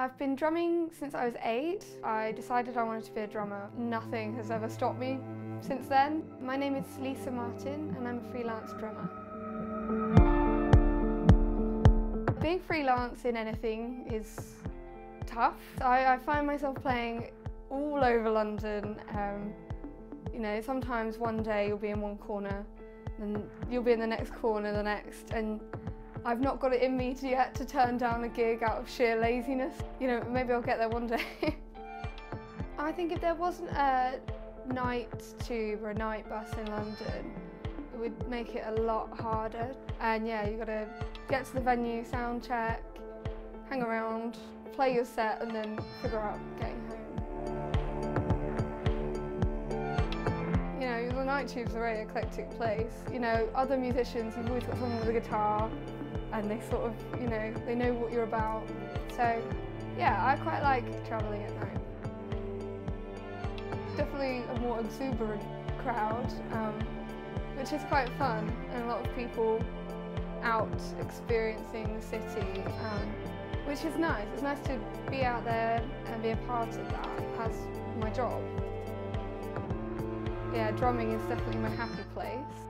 I've been drumming since I was 8. I decided I wanted to be a drummer. Nothing has ever stopped me since then. My name is Lisa Martin and I'm a freelance drummer. Being freelance in anything is tough. I find myself playing all over London. You know, sometimes one day you'll be in one corner, and you'll be in the next corner the next, and I've not got it in me yet to turn down a gig out of sheer laziness. You know, maybe I'll get there one day. I think if there wasn't a night tube or a night bus in London, it would make it a lot harder. And yeah, you've got to get to the venue, sound check, hang around, play your set, and then figure out getting home. You know, the night tube's a very eclectic place. You know, other musicians, you've always got someone with a guitar, and they sort of, you know, they know what you're about. So yeah, I quite like travelling at night. Definitely a more exuberant crowd, which is quite fun, and a lot of people out experiencing the city, which is nice. It's nice to be out there and be a part of that as my job. Yeah, drumming is definitely my happy place.